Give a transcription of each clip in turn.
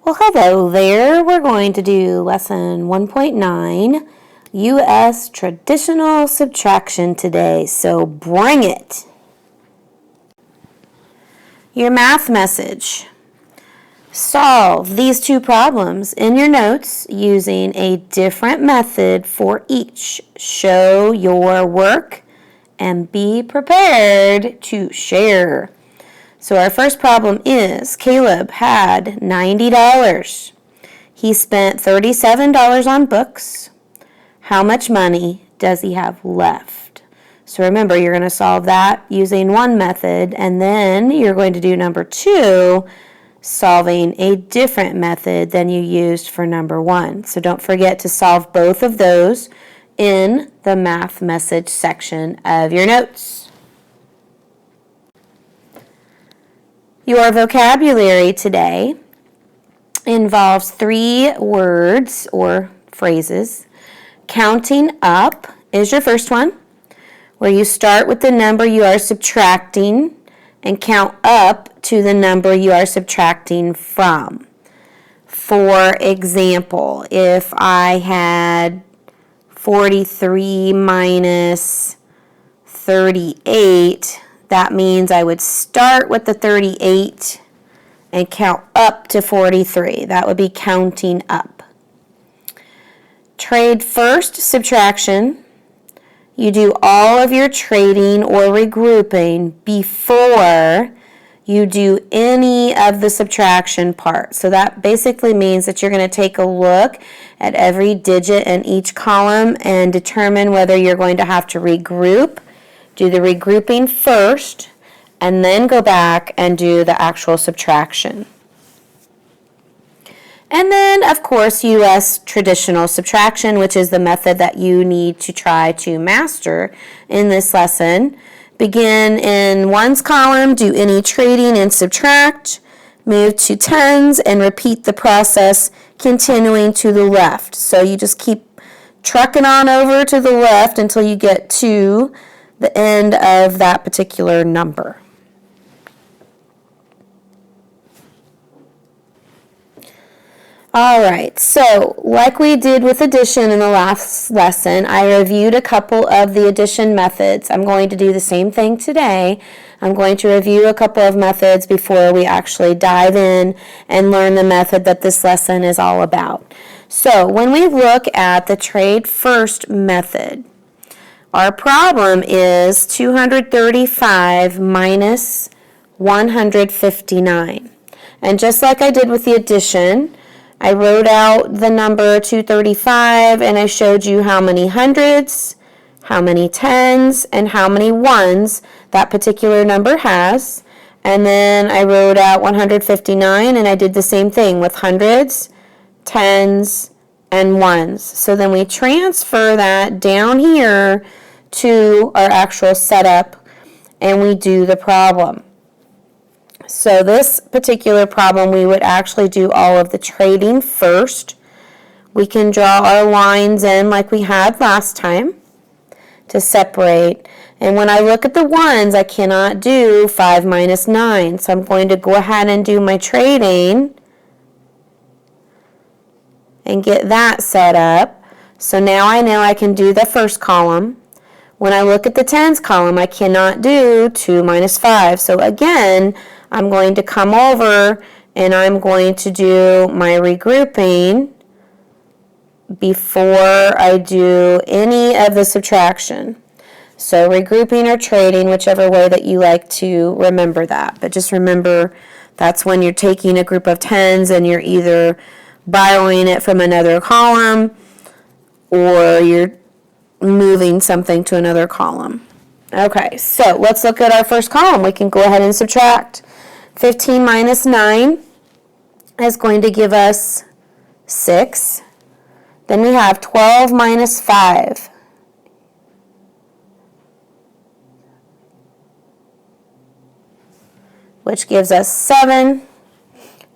Well, hello there. We're going to do lesson 1.9, US Traditional Subtraction today, so bring it. Your math message. Solve these two problems in your notes using a different method for each. Show your work and be prepared to share. So our first problem is Caleb had $90. He spent $37 on books. How much money does he have left? So remember, you're going to solve that using one method, and then you're going to do number 2, solving a different method than you used for number 1. So don't forget to solve both of those in the math message section of your notes. Your vocabulary today involves 3 words or phrases. Counting up is your first one, where you start with the number you are subtracting and count up to the number you are subtracting from. For example, if I had 43 minus 38, that means I would start with the 38 and count up to 43. That would be counting up. Trade first subtraction. You do all of your trading or regrouping before you do any of the subtraction part. So that basically means that you're going to take a look at every digit in each column and determine whether you're going to have to regroup. Do the regrouping first, and then go back and do the actual subtraction. And then, of course, US Traditional Subtraction, which is the method that you need to try to master in this lesson. Begin in ones column, do any trading and subtract, move to tens, and repeat the process, continuing to the left. So you just keep trucking on over to the left until you get to the end of that particular number. All right, so like we did with addition in the last lesson, I reviewed a couple of the addition methods. I'm going to do the same thing today. I'm going to review a couple of methods before we actually dive in and learn the method that this lesson is all about. So when we look at the trade first method, our problem is 235 minus 159. And just like I did with the addition, I wrote out the number 235 and I showed you how many hundreds, how many tens, and how many ones that particular number has. And then I wrote out 159 and I did the same thing with hundreds, tens, and ones. So then we transfer that down here to our actual setup and we do the problem. So this particular problem, we would actually do all of the trading first. We can draw our lines in like we had last time to separate. And when I look at the ones, I cannot do 5 minus 9. So I'm going to go ahead and do my trading and get that set up. So now I know I can do the first column. When I look at the tens column, I cannot do 2 minus 5. So again, I'm going to come over and I'm going to do my regrouping before I do any of the subtraction. So regrouping or trading, whichever way that you like to remember that. But just remember, that's when you're taking a group of tens and you're either borrowing it from another column or you're moving something to another column. Okay, so let's look at our first column. We can go ahead and subtract. 15 minus 9 is going to give us 6. Then we have 12 minus 5. Which gives us 7.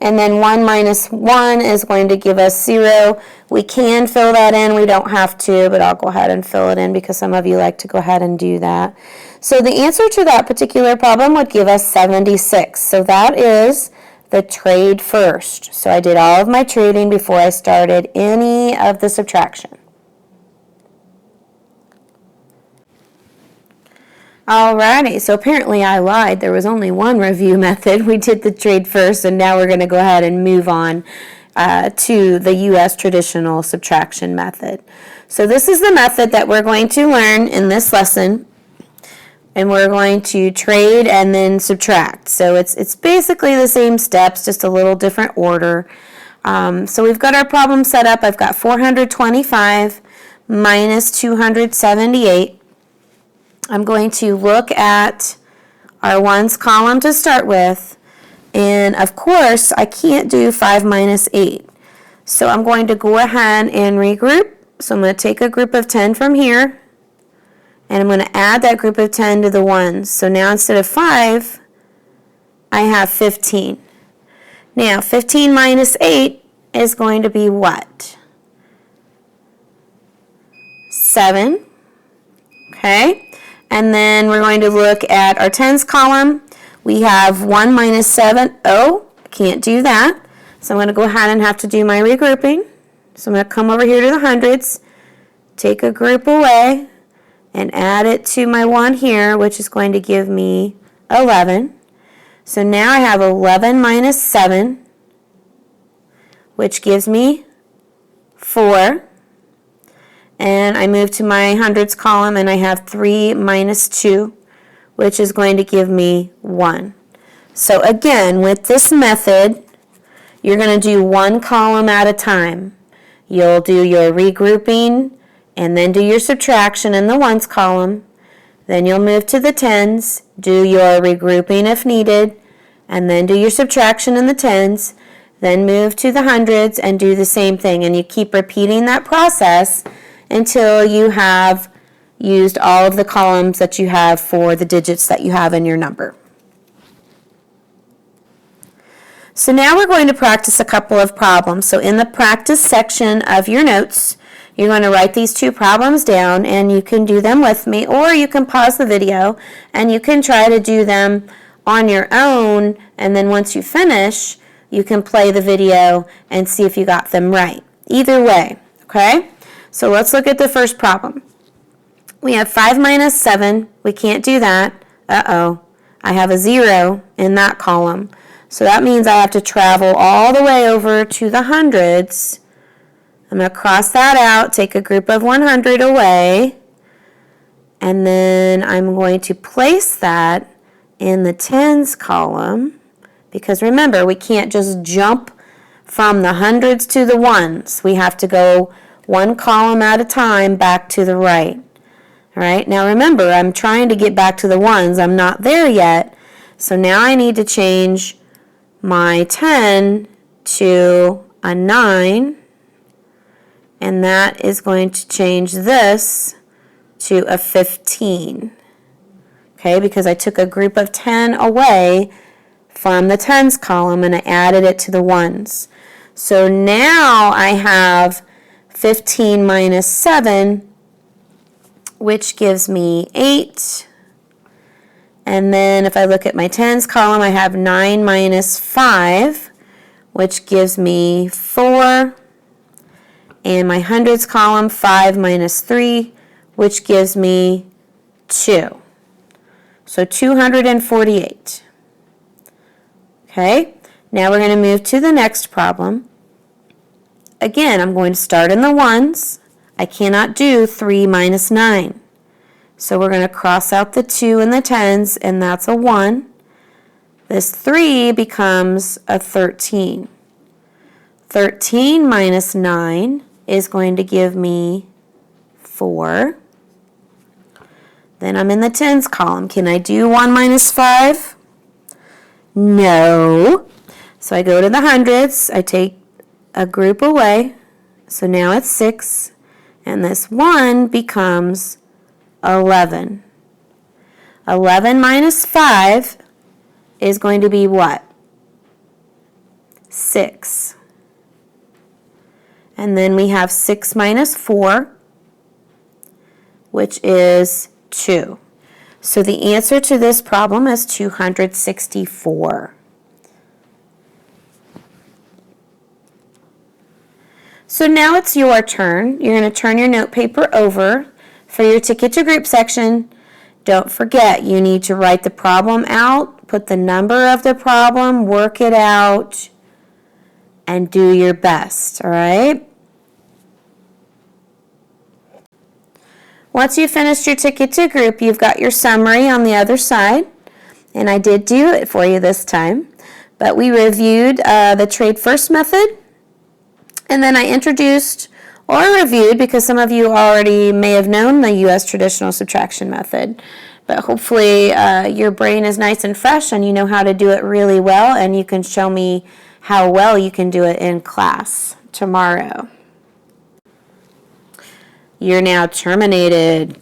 And then 1 minus 1 is going to give us 0. We can fill that in. We don't have to, but I'll go ahead and fill it in because some of you like to go ahead and do that. So the answer to that particular problem would give us 76. So that is the trade first. So I did all of my trading before I started any of the subtraction. Alrighty, so apparently I lied. There was only one review method. We did the trade first, and now we're going to go ahead and move on to the US Traditional Subtraction method. So this is the method that we're going to learn in this lesson, and we're going to trade and then subtract. So it's basically the same steps, just a little different order. So we've got our problem set up. I've got 425 minus 278. I'm going to look at our ones column to start with, and of course I can't do 5 minus 8. So I'm going to go ahead and regroup. So I'm going to take a group of 10 from here, and I'm going to add that group of 10 to the ones. So now instead of 5, I have 15. Now 15 minus 8 is going to be what? 7. Okay. And then we're going to look at our tens column. We have 1 minus 7. Oh, can't do that. So I'm going to go ahead and have to do my regrouping. So I'm going to come over here to the hundreds, take a group away, and add it to my 1 here, which is going to give me 11. So now I have 11 minus 7, which gives me 4. And I move to my hundreds column, and I have 3 minus 2, which is going to give me 1. So again, with this method, you're going to do one column at a time. You'll do your regrouping, and then do your subtraction in the ones column. Then you'll move to the tens, do your regrouping if needed, and then do your subtraction in the tens. Then move to the hundreds and do the same thing. And you keep repeating that process until you have used all of the columns that you have for the digits that you have in your number. So now we're going to practice a couple of problems. So in the practice section of your notes, you're going to write these 2 problems down, and you can do them with me, or you can pause the video and you can try to do them on your own, and then once you finish, you can play the video and see if you got them right. Either way, okay? So let's look at the first problem. We have 5 minus 7. We can't do that. Uh-oh. I have a 0 in that column. So that means I have to travel all the way over to the hundreds. I'm going to cross that out, take a group of 100 away, and then I'm going to place that in the tens column, because remember, we can't just jump from the hundreds to the ones. We have to go one column at a time back to the right. All right, now remember, I'm trying to get back to the ones. I'm not there yet. So now I need to change my 10 to a 9, and that is going to change this to a 15. Okay, because I took a group of 10 away from the tens column and I added it to the ones. So now I have 15 minus 7, which gives me 8. And then if I look at my tens column, I have 9 minus 5, which gives me 4. And my hundreds column, 5 minus 3, which gives me 2. So 248. Okay, now we're going to move to the next problem. Again, I'm going to start in the ones. I cannot do 3 minus 9. So we're going to cross out the 2 in the tens, and that's a 1. This 3 becomes a 13. 13 minus 9 is going to give me 4. Then I'm in the tens column. Can I do 1 minus 5? No. So I go to the hundreds. I take a group away. So now it's 6. And this 1 becomes 11. 11 minus 5 is going to be what? 6. And then we have 6 minus 4, which is 2. So the answer to this problem is 264. So now it's your turn. You're going to turn your note paper over for your ticket to group section. Don't forget, you need to write the problem out, put the number of the problem, work it out, and do your best, all right? Once you've finished your ticket to group, you've got your summary on the other side, and I did do it for you this time. But we reviewed the trade first method, and then I introduced or reviewed, because some of you already may have known the US Traditional Subtraction method. But hopefully your brain is nice and fresh and you know how to do it really well, and you can show me how well you can do it in class tomorrow. You're now terminated.